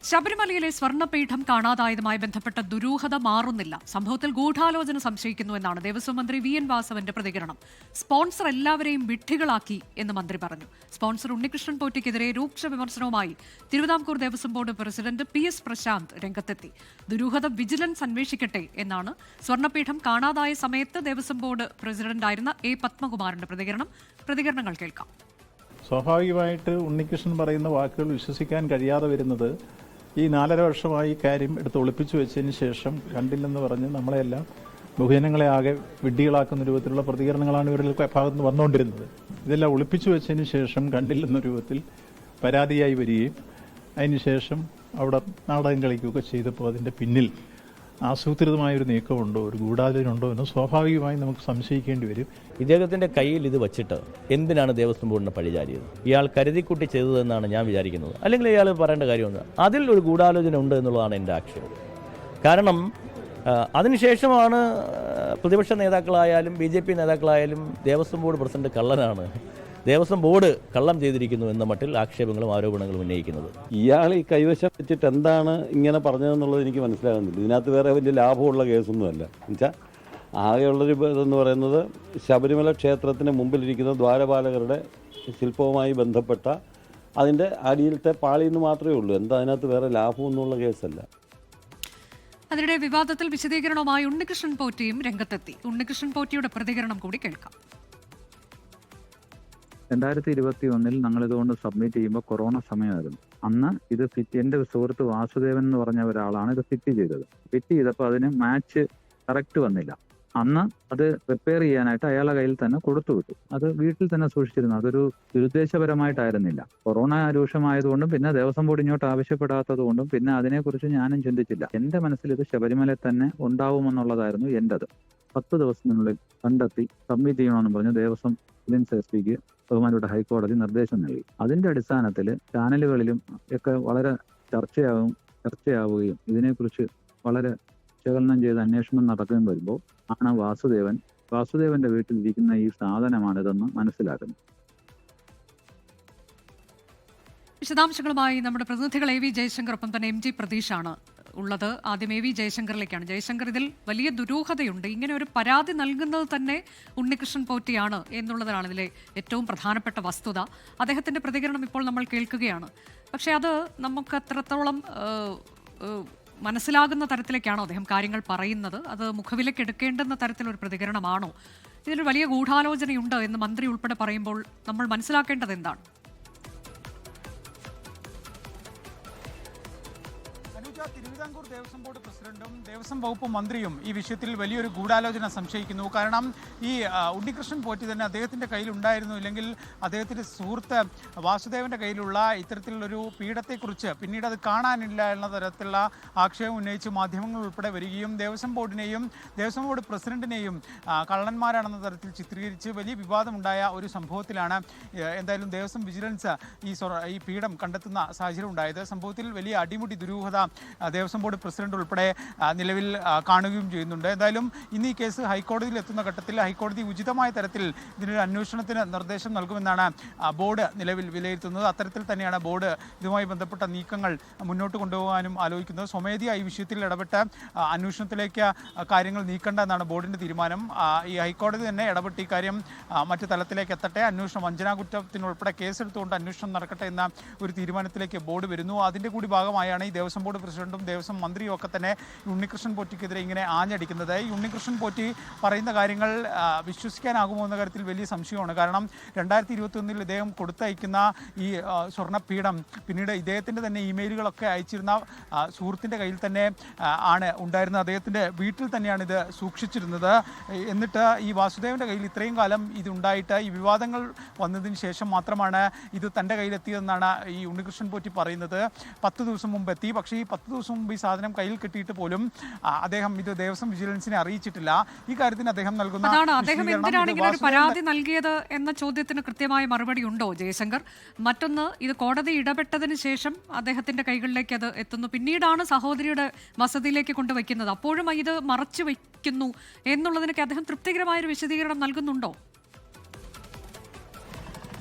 ശബരിമലയിലെ സ്വർണ്ണപീഠം കാണാതായതുമായി ബന്ധപ്പെട്ട ദുരൂഹത മാറുന്നില്ല. സംഭവത്തിൽ ഗൂഢാലോചന സംശയിക്കുന്നുവെന്നാണ് ദേവസ്വം മന്ത്രി വി എൻ വാസവന്റെ പ്രതികരണം. സ്പോൺസർ എല്ലാവരെയും വിഡ്ഢികളാക്കി എന്ന് മന്ത്രി പറഞ്ഞു. സ്പോൺസർ ഉണ്ണികൃഷ്ണൻ പോറ്റിക്കെതിരെ രൂക്ഷ വിമർശനവുമായി Thiruvithamkoor Devaswom board president PS. Prashant രംഗത്തെത്തി. ദുരൂഹത വിജിലൻസ് അന്വേഷിക്കട്ടെ എന്നാണ് സ്വർണ്ണപീഠം കാണാതായ സമയത്ത് ദേവസ്വം ബോർഡ് പ്രസിഡന്റായിരുന്ന എ. പത്മകുമാറിന്റെ പ്രതികരണങ്ങൾ കേൾക്കാം. സ്വാഭാവികമായിട്ട് ഉണ്ണികൃഷ്ണൻ പറയുന്ന വാക്കുകൾ വിശ്വസിക്കാൻ കഴിയാതെ വരുന്നത് ഈ 4.5 വർഷമായി കാര്യം എടുത്ത് ഒളിപ്പിച്ചു വെച്ചതിന് ശേഷം കണ്ടില്ലെന്ന് പറഞ്ഞ് നമ്മളെല്ലാം ബഹുജനങ്ങളെ ആകെ വിഡ്ഢികളാക്കുന്ന രൂപത്തിലുള്ള പ്രതികരണങ്ങളാണ് ഇവരുടെ ഭാഗത്ത് നിന്ന് വന്നുകൊണ്ടിരുന്നത്. ഇതെല്ലാം ഒളിപ്പിച്ചു വെച്ചതിന് ശേഷം കണ്ടില്ലെന്ന രൂപത്തിൽ പരാതിയായി വരികയും അതിനുശേഷം അവിടെ നാടകം കളിക്കുകയൊക്കെ ചെയ്തപ്പോൾ അതിൻ്റെ പിന്നിൽ ആസൂത്രിതമായൊരു നീക്കമുണ്ടോ, ഒരു ഗൂഢാലോചനയുണ്ടോ എന്ന് സ്വാഭാവികമായി നമുക്ക് സംശയിക്കേണ്ടി വരും. ഇദ്ദേഹത്തിൻ്റെ കയ്യിൽ ഇത് വച്ചിട്ട് എന്തിനാണ് ദേവസ്വം ബോർഡിനെ പഴിചാരിയത്? ഇയാൾ കരുതിക്കുട്ടി ചെയ്തതെന്നാണ് ഞാൻ വിചാരിക്കുന്നത്. അല്ലെങ്കിൽ ഇയാൾ പറയേണ്ട കാര്യമൊന്നും അതിൽ ഒരു ഗൂഢാലോചന ഉണ്ട് എന്നുള്ളതാണ് എൻ്റെ ആക്ഷേപം. കാരണം അതിനുശേഷമാണ് പ്രതിപക്ഷ നേതാക്കളായാലും BJP നേതാക്കളായാലും ദേവസ്വം ബോർഡ് പ്രസിഡന്റ് കള്ളനാണ്, ദേവസ്വം ബോർഡ് കള്ളം ചെയ്തിരിക്കുന്നു എന്ന മട്ടിൽ ആക്ഷേപങ്ങളും ആരോപണങ്ങളും ഉന്നയിക്കുന്നത്. ഇയാൾ ഈ കൈവശം വെച്ചിട്ട് എന്താണ് ഇങ്ങനെ പറഞ്ഞതെന്നുള്ളത് എനിക്ക് മനസ്സിലാകുന്നില്ല. ഇതിനകത്ത് വേറെ വലിയ ലാഭമുള്ള കേസൊന്നുമല്ല. എന്നുവെച്ചാൽ ആകെയുള്ളൊരു ഇതെന്ന് പറയുന്നത് ശബരിമല ക്ഷേത്രത്തിന് മുമ്പിലിരിക്കുന്ന ദ്വാരപാലകരുടെ ശില്പവുമായി ബന്ധപ്പെട്ട അതിൻ്റെ അടിയിലത്തെ പാളിയെന്ന് മാത്രമേ ഉള്ളൂ. എന്താ അതിനകത്ത് വേറെ ലാഭമൊന്നുമുള്ള കേസല്ല. അതിനിടെ വിവാദത്തിൽ വിശദീകരണവുമായി ഉണ്ണികൃഷ്ണൻ പോറ്റിയും രംഗത്തെത്തി. ഉണ്ണികൃഷ്ണൻ പോറ്റിയുടെ പ്രതികരണം കൂടി കേൾക്കാം. 2021 ഞങ്ങളിതുകൊണ്ട് സബ്മിറ്റ് ചെയ്യുമ്പോൾ കൊറോണ സമയമായിരുന്നു. അന്ന് ഇത് എൻ്റെ സുഹൃത്ത് വാസുദേവൻ എന്ന് പറഞ്ഞ ഒരാളാണ് ഇത് ഫിറ്റ് ചെയ്തത്. ഫിറ്റ് ചെയ്തപ്പോൾ അതിന് മാച്ച് കറക്റ്റ് വന്നില്ല. അന്ന് അത് റിപ്പയർ ചെയ്യാനായിട്ട് അയാളുടെ കയ്യിൽ തന്നെ കൊടുത്തു വിട്ടു. അത് വീട്ടിൽ തന്നെ സൂക്ഷിച്ചിരുന്നു. അതൊരു ദുരുദ്ദേശപരമായിട്ടായിരുന്നില്ല. കൊറോണ രൂക്ഷമായതുകൊണ്ടും പിന്നെ ദേവസ്വം ബോർഡ് ഇങ്ങോട്ട് ആവശ്യപ്പെടാത്തത് കൊണ്ടും പിന്നെ അതിനെക്കുറിച്ച് ഞാനും ചിന്തിച്ചില്ല. എൻ്റെ മനസ്സിൽ ഇത് ശബരിമലയിൽ തന്നെ ഉണ്ടാവുമെന്നുള്ളതായിരുന്നു എൻ്റെത്. 10 ദിവസത്തിനുള്ളിൽ കണ്ടെത്തി സബ്മിറ്റ് ചെയ്യണമെന്ന് പറഞ്ഞ് ദേവസ്വം വിജിലൻസ് SP-ക്ക് ബഹുമാനപ്പെട്ട ഹൈക്കോടതി നിർദ്ദേശം നൽകി. അതിന്റെ അടിസ്ഥാനത്തിൽ ചാനലുകളിലും ഒക്കെ വളരെ ചർച്ചയാവുകയും ഇതിനെക്കുറിച്ച് വളരെ വിശകലനം ചെയ്ത് അന്വേഷണം നടക്കുകയും വരുമ്പോൾ ആണ് വാസുദേവന്റെ വീട്ടിലിരിക്കുന്ന ഈ സാധനമാണിതെന്ന് മനസ്സിലാക്കുന്നത്. വിശദാംശങ്ങളുമായി നമ്മുടെ പ്രതിനിധികൾ AV ജയശങ്കർ, ഒപ്പം തന്നെ MG പ്രതീഷാണ് ഉള്ളത്. ആദ്യം AV ജയശങ്കറിലേക്കാണ്. ജയശങ്കർ, ഇതിൽ വലിയ ദുരൂഹതയുണ്ട്. ഇങ്ങനെ ഒരു പരാതി നൽകുന്നത് തന്നെ ഉണ്ണികൃഷ്ണൻ പോറ്റിയാണ് എന്നുള്ളതാണ് ഇതിലെ ഏറ്റവും പ്രധാനപ്പെട്ട വസ്തുത. അദ്ദേഹത്തിന്റെ പ്രതികരണം ഇപ്പോൾ നമ്മൾ കേൾക്കുകയാണ്. പക്ഷേ അത് നമുക്ക് എത്രത്തോളം മനസ്സിലാകുന്ന തരത്തിലേക്കാണോ അദ്ദേഹം കാര്യങ്ങൾ പറയുന്നത്? അത് മുഖവിലേക്ക് എടുക്കേണ്ടുന്ന തരത്തിലൊരു പ്രതികരണമാണോ? ഇതിൽ വലിയ ഗൂഢാലോചനയുണ്ട് എന്ന് മന്ത്രി ഉൾപ്പെടെ പറയുമ്പോൾ നമ്മൾ മനസ്സിലാക്കേണ്ടത് എന്താണ്? തിരുവിതാംകൂർ ദേവസ്വം ബോർഡ് പ്രസിഡന്റും ദേവസ്വം വകുപ്പ് മന്ത്രിയും ഈ വിഷയത്തിൽ വലിയൊരു ഗൂഢാലോചന സംശയിക്കുന്നു. കാരണം ഈ ഉണ്ണികൃഷ്ണൻ പോറ്റി തന്നെ അദ്ദേഹത്തിൻ്റെ കയ്യിലുണ്ടായിരുന്നു, ഇല്ലെങ്കിൽ അദ്ദേഹത്തിൻ്റെ സുഹൃത്ത് വാസുദേവൻ്റെ കയ്യിലുള്ള ഇത്തരത്തിലുള്ളൊരു പീഠത്തെക്കുറിച്ച് പിന്നീട് അത് കാണാനില്ല എന്ന തരത്തിലുള്ള ആക്ഷേപം ഉന്നയിച്ച് മാധ്യമങ്ങൾ ഉൾപ്പെടെ വരികയും ദേവസ്വം ബോർഡിനെയും ദേവസ്വം ബോർഡ് പ്രസിഡന്റിനെയും കള്ളന്മാരാണെന്ന തരത്തിൽ ചിത്രീകരിച്ച് വലിയ വിവാദമുണ്ടായ ഒരു സംഭവത്തിലാണ് എന്തായാലും ദേവസ്വം വിജിലൻസ് ഈ പീഠം കണ്ടെത്തുന്ന സാഹചര്യം ഉണ്ടായത്. സംഭവത്തിൽ വലിയ അടിമുടി ദുരൂഹത ദേവസ്വം ബോർഡ് പ്രസിഡന്റ് ഉൾപ്പെടെ നിലവിൽ കാണുകയും ചെയ്യുന്നുണ്ട്. എന്തായാലും ഇന്ന് ഈ കേസ് ഹൈക്കോടതിയിൽ എത്തുന്ന ഘട്ടത്തിൽ ഹൈക്കോടതി ഉചിതമായ തരത്തിൽ ഇതിനൊരു അന്വേഷണത്തിന് നിർദ്ദേശം നൽകുമെന്നാണ് ബോർഡ് നിലവിൽ വിലയിരുത്തുന്നത്. അത്തരത്തിൽ തന്നെയാണ് ബോർഡ് ഇതുമായി ബന്ധപ്പെട്ട നീക്കങ്ങൾ മുന്നോട്ട് കൊണ്ടുപോകാനും ആലോചിക്കുന്നത്. സ്വമേധയാ ഈ വിഷയത്തിൽ ഇടപെട്ട് അന്വേഷണത്തിലേക്ക് കാര്യങ്ങൾ നീക്കേണ്ട എന്നാണ് ബോർഡിൻ്റെ തീരുമാനം. ഈ ഹൈക്കോടതി തന്നെ ഇടപെട്ട് ഈ കാര്യം മറ്റു തലത്തിലേക്ക് എത്തട്ടെ, അന്വേഷണം വഞ്ചനാകുറ്റത്തിനുൾപ്പെടെ കേസെടുത്തുകൊണ്ട് അന്വേഷണം നടക്കട്ടെ എന്ന ഒരു തീരുമാനത്തിലേക്ക് ബോർഡ് വരുന്നു. അതിൻ്റെ കൂടി ഭാഗമായാണ് ഈ ദേവസ്വം ബോർഡ് പ്രസിഡന്റും ദേവസ്വം മന്ത്രിയും ഒക്കെ തന്നെ ഉണ്ണികൃഷ്ണൻ പോറ്റിക്കെതിരെ ഇങ്ങനെ ആഞ്ഞടിക്കുന്നത്. ഈ ഉണ്ണികൃഷ്ണൻ പോറ്റി പറയുന്ന കാര്യങ്ങൾ വിശ്വസിക്കാനാകുമോ എന്ന കാര്യത്തിൽ വലിയ സംശയമാണ്. കാരണം 2021 ഇദ്ദേഹം കൊടുത്തയക്കുന്ന ഈ സ്വർണ്ണപീഠം പിന്നീട് ഇദ്ദേഹത്തിൻ്റെ തന്നെ ഇമെയിലുകളൊക്കെ അയച്ചിരുന്ന സുഹൃത്തിൻ്റെ കയ്യിൽ തന്നെ ആണ് ഉണ്ടായിരുന്നത്. അദ്ദേഹത്തിൻ്റെ വീട്ടിൽ തന്നെയാണ് ഇത് സൂക്ഷിച്ചിരുന്നത്. എന്നിട്ട് ഈ വാസുദേവൻ്റെ കയ്യിൽ ഇത്രയും കാലം ഇതുണ്ടായിട്ട് ഈ വിവാദങ്ങൾ വന്നതിന് ശേഷം മാത്രമാണ് ഇത് തൻ്റെ കയ്യിലെത്തിയതെന്നാണ് ഈ ഉണ്ണികൃഷ്ണൻ പോറ്റി പറയുന്നത്. 10 ദിവസം മുമ്പ് എത്തി. പക്ഷേ ഈ 10 ദിവസം മുമ്പ് ഈ സാധനം കയ്യിൽ കിട്ടിയിട്ട് പോലും അദ്ദേഹം ഇത് ദേവസ്വം വിജിലൻസിനെ അറിയിച്ചിട്ടില്ല. ഈ കാര്യത്തിന് അദ്ദേഹം നൽകുന്ന അദ്ദേഹം എന്തിനാണ് ഇങ്ങനെ ഒരു പരാതി നൽകിയത് എന്ന ചോദ്യത്തിന് കൃത്യമായ മറുപടി ഉണ്ടോ ജയശങ്കർ? മറ്റൊന്ന്, ഇത് കോടതി ഇടപെട്ടതിന് ശേഷം അദ്ദേഹത്തിന്റെ കൈകളിലേക്ക് അത് എത്തുന്നു, പിന്നീടാണ് സഹോദരിയുടെ വസതിയിലേക്ക് കൊണ്ടുവയ്ക്കുന്നത്. അപ്പോഴും ഇത് മറച്ചു വയ്ക്കുന്നു എന്നുള്ളതിനൊക്കെ അദ്ദേഹം തൃപ്തികരമായ ഒരു വിശദീകരണം നൽകുന്നുണ്ടോ?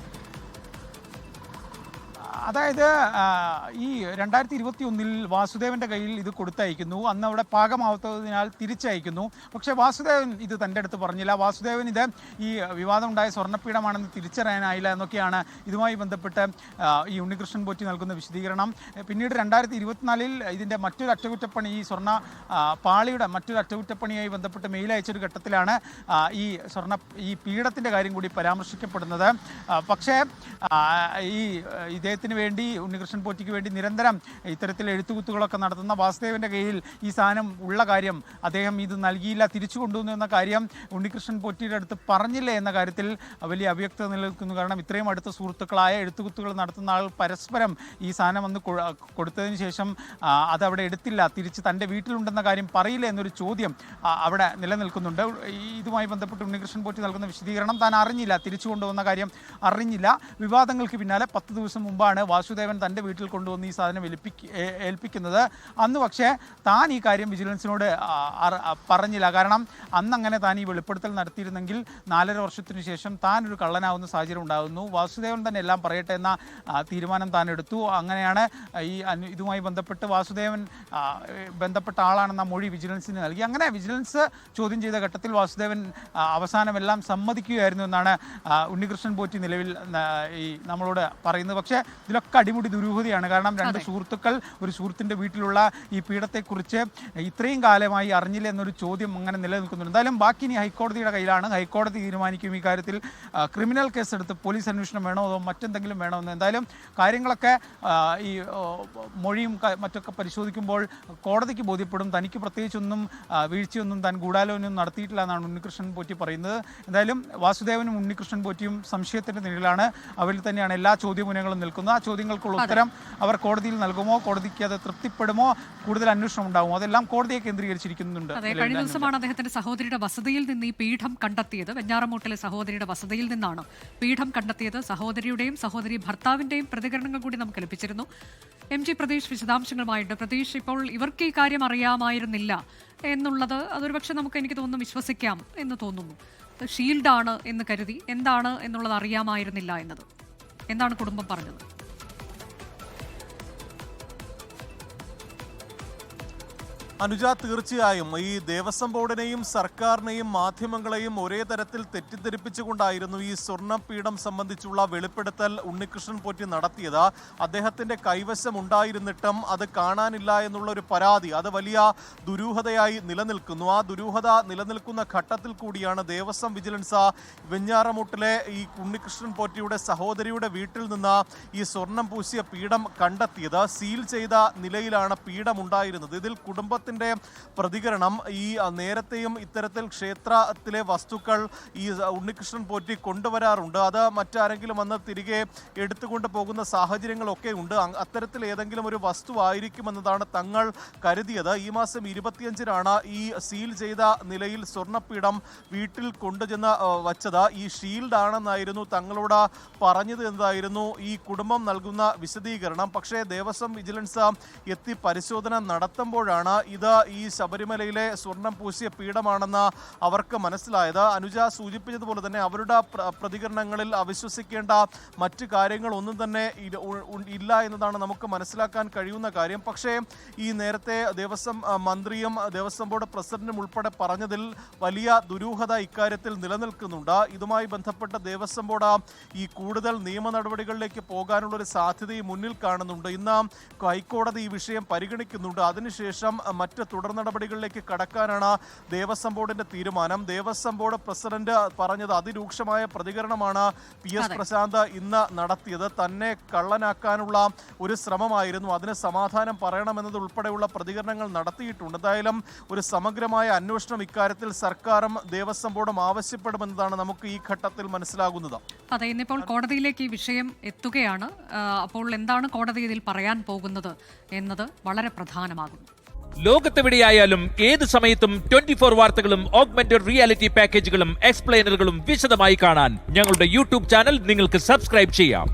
അതായത് ഈ 2021 വാസുദേവന്റെ കയ്യിൽ ഇത് കൊടുത്തയക്കുന്നു. അന്ന് അവിടെ പാകമാവാത്തതിനാൽ തിരിച്ചയക്കുന്നു. പക്ഷേ വാസുദേവൻ ഇത് തൻ്റെ അടുത്ത് പറഞ്ഞില്ല. വാസുദേവൻ ഇത് ഈ വിവാദമുണ്ടായ സ്വർണ്ണപ്പീഠമാണെന്ന് തിരിച്ചറിയാനായില്ല എന്നൊക്കെയാണ് ഇതുമായി ബന്ധപ്പെട്ട് ഈ ഉണ്ണികൃഷ്ണൻ പോറ്റി നൽകുന്ന വിശദീകരണം. പിന്നീട് 2024 ഇതിൻ്റെ മറ്റൊരു അറ്റകുറ്റപ്പണി, ഈ സ്വർണ്ണ പാളിയുടെ മറ്റൊരു അറ്റകുറ്റപ്പണിയായി ബന്ധപ്പെട്ട് മെയിൽ അയച്ചൊരു ഘട്ടത്തിലാണ് ഈ പീഠത്തിൻ്റെ കാര്യം കൂടി പരാമർശിക്കപ്പെടുന്നത്. പക്ഷേ ഈ ഇദ്ദേഹത്തിന് വേണ്ടി, ഉണ്ണികൃഷ്ണൻ പോറ്റിക്ക് വേണ്ടി നിരന്തരം ഇത്തരത്തിൽ എഴുത്തുകുത്തുകളൊക്കെ നടത്തുന്ന വാസുദേവൻ്റെ കയ്യിൽ ഈ സാധനം ഉള്ള കാര്യം, അദ്ദേഹം ഇത് നൽകിയില്ല, തിരിച്ചു കൊണ്ടുവന്നു എന്ന കാര്യം ഉണ്ണികൃഷ്ണൻ പോറ്റിയുടെ അടുത്ത് പറഞ്ഞില്ല എന്ന കാര്യത്തിൽ വലിയ അവ്യക്തത നിലനിൽക്കുന്നു. കാരണം ഇത്രയും അടുത്ത സുഹൃത്തുക്കളായ എഴുത്തുകുത്തുകൾ നടത്തുന്ന ആൾ പരസ്പരം ഈ സാധനം വന്ന് കൊടുത്തതിന് ശേഷം അതവിടെ എടുത്തില്ല, തിരിച്ച് തൻ്റെ വീട്ടിലുണ്ടെന്ന കാര്യം പറയില്ല എന്നൊരു ചോദ്യം അവിടെ നിലനിൽക്കുന്നുണ്ട്. ഇതുമായി ബന്ധപ്പെട്ട് ഉണ്ണികൃഷ്ണൻ പോറ്റി നൽകുന്ന വിശദീകരണം താൻ അറിഞ്ഞില്ല, തിരിച്ചു കൊണ്ടുവന്ന കാര്യം അറിഞ്ഞില്ല. വിവാദങ്ങൾക്ക് പിന്നാലെ 10 ദിവസം മുമ്പാണ് വാസുദേവൻ തൻ്റെ വീട്ടിൽ കൊണ്ടുവന്ന് ഈ സാധനം ഏൽപ്പിക്കുന്നത്. അന്ന് പക്ഷേ താൻ ഈ കാര്യം വിജിലൻസിനോട് പറഞ്ഞില്ല. കാരണം അന്നങ്ങനെ താൻ ഈ വെളിപ്പെടുത്തൽ നടത്തിയിരുന്നെങ്കിൽ 4.5 വർഷത്തിനു ശേഷം താൻ ഒരു കള്ളനാവുന്ന സാഹചര്യം ഉണ്ടാകുന്നു. വാസുദേവൻ തന്നെ എല്ലാം പറയട്ടെ എന്ന തീരുമാനം താൻ എടുത്തു. അങ്ങനെയാണ് ഇതുമായി ബന്ധപ്പെട്ട് വാസുദേവൻ ബന്ധപ്പെട്ട ആളാണെന്ന മൊഴി വിജിലൻസിന് നൽകി. അങ്ങനെ വിജിലൻസ് ചോദ്യം ചെയ്ത ഘട്ടത്തിൽ വാസുദേവൻ അവസാനമെല്ലാം സമ്മതിക്കുകയായിരുന്നു എന്നാണ് ഉണ്ണികൃഷ്ണൻ പോറ്റി നിലവിൽ ഈ നമ്മളോട് പറയുന്നത്. പക്ഷേ ഇതിലൊക്കെ അടിമുടി ദുരൂഹതയാണ്. കാരണം 2 സുഹൃത്തുക്കൾ ഒരു സുഹൃത്തിൻ്റെ വീട്ടിലുള്ള ഈ പീഠത്തെക്കുറിച്ച് ഇത്രയും കാലമായി അറിഞ്ഞില്ല എന്നൊരു ചോദ്യം അങ്ങനെ നിലനിൽക്കുന്നുണ്ട്. എന്തായാലും ബാക്കി ഇനി ഹൈക്കോടതിയുടെ കയ്യിലാണ്. ഹൈക്കോടതി തീരുമാനിക്കും ഈ കാര്യത്തിൽ ക്രിമിനൽ കേസെടുത്ത് പോലീസ് അന്വേഷണം വേണോ അതോ മറ്റെന്തെങ്കിലും വേണോ എന്ന്. എന്തായാലും കാര്യങ്ങളൊക്കെ ഈ മൊഴിയും മറ്റൊക്കെ പരിശോധിക്കുമ്പോൾ കോടതിക്ക് ബോധ്യപ്പെടും. തനിക്ക് പ്രത്യേകിച്ചൊന്നും വീഴ്ചയൊന്നും താൻ ഗൂഢാലോചന നടത്തിയിട്ടില്ല എന്നാണ് ഉണ്ണികൃഷ്ണൻ പോറ്റി പറയുന്നത്. എന്തായാലും വാസുദേവനും ഉണ്ണികൃഷ്ണൻ പോറ്റിയും സംശയത്തിൻ്റെ നിഴലാണ്. അവരിൽ തന്നെയാണ് എല്ലാ ചോദ്യമുനകളും നിൽക്കുന്നത്. ആ ചോദ്യങ്ങൾക്കുള്ള ഉത്തരം അവർ കോടതിയിൽ നൽകുമോ, കോടതിക്ക് അത് തൃപ്തിപ്പെടുമോ, കൂടുതൽ അന്വേഷണം ഉണ്ടാകുമോ, അതെല്ലാം കോടതിയെ കേന്ദ്രീകരിച്ചിരിക്കുന്നുണ്ട്. കഴിഞ്ഞ ദിവസമാണ് അദ്ദേഹത്തിന്റെ സഹോദരിയുടെ വസതിയിൽ നിന്ന് ഈ പീഠം കണ്ടെത്തിയത്. വെഞ്ഞാറമൂട്ടിലെ സഹോദരിയുടെ വസതിയിൽ നിന്നാണ് പീഠം കണ്ടെത്തിയത്. സഹോദരിയുടെയും സഹോദരി ഭർത്താവിന്റെയും പ്രതികരണങ്ങൾ കൂടി നമുക്ക് ലഭിച്ചിരുന്നു. MG പ്രതീഷ് വിശദാംശങ്ങളുമായിട്ട്. പ്രതീഷ്, ഇപ്പോൾ ഇവർക്ക് ഈ കാര്യം അറിയാമായിരുന്നില്ല എന്നുള്ളത് അതൊരുപക്ഷെ എനിക്ക് തോന്നുന്നു വിശ്വസിക്കാം എന്ന് തോന്നുന്നു. ഷീൽഡാണ് എന്ന് കരുതി, എന്താണ് എന്നുള്ളത് അറിയാമായിരുന്നില്ല എന്നത് എന്താണ് കുടുംബം പറഞ്ഞത്? അനുജ, തീർച്ചയായും ഈ ദേവസ്വം ബോർഡിനെയും സർക്കാരിനെയും മാധ്യമങ്ങളെയും ഒരേ തരത്തിൽ തെറ്റിദ്ധരിപ്പിച്ചുകൊണ്ടായിരുന്നു ഈ സ്വർണ്ണപീഠം സംബന്ധിച്ചുള്ള വെളിപ്പെടുത്തൽ ഉണ്ണികൃഷ്ണൻ പോറ്റി നടത്തിയത്. അദ്ദേഹത്തിന്റെ കൈവശം ഉണ്ടായിരുന്നിട്ടും അത് കാണാനില്ല എന്നുള്ള ഒരു പരാതി അത് വലിയ ദുരൂഹതയായി നിലനിൽക്കുന്നു. ആ ദുരൂഹത നിലനിൽക്കുന്ന ഘട്ടത്തിൽ കൂടിയാണ് ദേവസ്വം വിജിലൻസ് വെഞ്ഞാറമൂട്ടിലെ ഈ ഉണ്ണികൃഷ്ണൻ പോറ്റിയുടെ സഹോദരിയുടെ വീട്ടിൽ നിന്ന് ഈ സ്വർണം പൂശിയ പീഠം കണ്ടെത്തിയത്. സീൽ ചെയ്ത നിലയിലാണ് പീഠം ഉണ്ടായിരുന്നത്. ഇതിൽ കുടുംബ പ്രതികരണം, ഈ നേരത്തെയും ഇത്തരത്തിൽ ക്ഷേത്രത്തിലെ വസ്തുക്കൾ ഈ ഉണ്ണികൃഷ്ണൻ പോറ്റി കൊണ്ടുവരാറുണ്ട്. അത് മറ്റാരെങ്കിലും വന്ന് തിരികെ എടുത്തുകൊണ്ട് പോകുന്ന സാഹചര്യങ്ങളൊക്കെ ഉണ്ട്. അത്തരത്തിൽ ഏതെങ്കിലും ഒരു വസ്തു ആയിരിക്കുമെന്നതാണ് തങ്ങൾ കരുതിയത്. ഈ മാസം 25-നാണ് ഈ സീൽ ചെയ്ത നിലയിൽ സ്വർണ്ണപ്പീഠം വീട്ടിൽ കൊണ്ടുചെന്ന് വച്ചത്. ഈ ഷീൽഡ് ആണെന്നായിരുന്നു തങ്ങളോട് പറഞ്ഞത് എന്നതായിരുന്നു ഈ കുടുംബം നൽകുന്ന വിശദീകരണം. പക്ഷേ ദേവസ്വം വിജിലൻസ് എത്തി പരിശോധന നടത്തുമ്പോഴാണ് ഇത് ഈ ശബരിമലയിലെ സ്വർണം പൂശിയ പീഠമാണെന്ന് അവർക്ക് മനസ്സിലായത്. അനുജ സൂചിപ്പിച്ചതുപോലെ തന്നെ അവരുടെ പ്രതികരണങ്ങളിൽ അവിശ്വസിക്കേണ്ട മറ്റു കാര്യങ്ങളൊന്നും തന്നെ ഇല്ല എന്നതാണ് നമുക്ക് മനസ്സിലാക്കാൻ കഴിയുന്ന കാര്യം. പക്ഷേ ഈ നേരത്തെ ദേവസ്വം മന്ത്രിയും ദേവസ്വം ബോർഡ് പ്രസിഡന്റും ഉൾപ്പെടെ പറഞ്ഞതിൽ വലിയ ദുരൂഹത ഇക്കാര്യത്തിൽ നിലനിൽക്കുന്നുണ്ട്. ഇതുമായി ബന്ധപ്പെട്ട ദേവസ്വം ബോർഡ് ഈ കൂടുതൽ നിയമ നടപടികളിലേക്ക് പോകാനുള്ള ഒരു സാധ്യതയും മുന്നിൽ കാണുന്നുണ്ട്. ഇന്ന് ഹൈക്കോടതി ഈ വിഷയം പരിഗണിക്കുന്നുണ്ട്. അതിനുശേഷം മറ്റ് തുടർ നടപടികളിലേക്ക് കടക്കാനാണ് ദേവസ്വം ബോർഡിന്റെ തീരുമാനം. ദേവസ്വം ബോർഡ് പ്രസിഡന്റ് പറഞ്ഞത് അതിരൂക്ഷമായ പ്രതികരണമാണ് PS പ്രശാന്ത് ഇന്ന് നടത്തിയത്. തന്നെ കള്ളനാക്കാനുള്ള ഒരു ശ്രമമായിരുന്നു, അതിന് സമാധാനം പറയണമെന്നത് ഉൾപ്പെടെയുള്ള പ്രതികരണങ്ങൾ നടത്തിയിട്ടുണ്ട്. എന്തായാലും ഒരു സമഗ്രമായ അന്വേഷണം ഇക്കാര്യത്തിൽ സർക്കാരും ദേവസ്വം ബോർഡും ആവശ്യപ്പെടുമെന്നതാണ് നമുക്ക് ഈ ഘട്ടത്തിൽ മനസ്സിലാകുന്നത്. അതെ, ഇന്നിപ്പോൾ കോടതിയിലേക്ക് ഈ വിഷയം എത്തുകയാണ്. അപ്പോൾ എന്താണ് കോടതി ഇതിൽ പറയാൻ പോകുന്നത് എന്നത് വളരെ പ്രധാനമാകുന്നു. ലോകത്തെവിടെയായാലും ഏത് സമയത്തും 24 വാർത്തകളും ഓഗ്മെന്റഡ് റിയാലിറ്റി പാക്കേജുകളും എക്സ്പ്ലെയിനറുകളും വിശദമായി കാണാൻ ഞങ്ങളുടെ YouTube ചാനൽ നിങ്ങൾക്ക് സബ്സ്ക്രൈബ് ചെയ്യാം.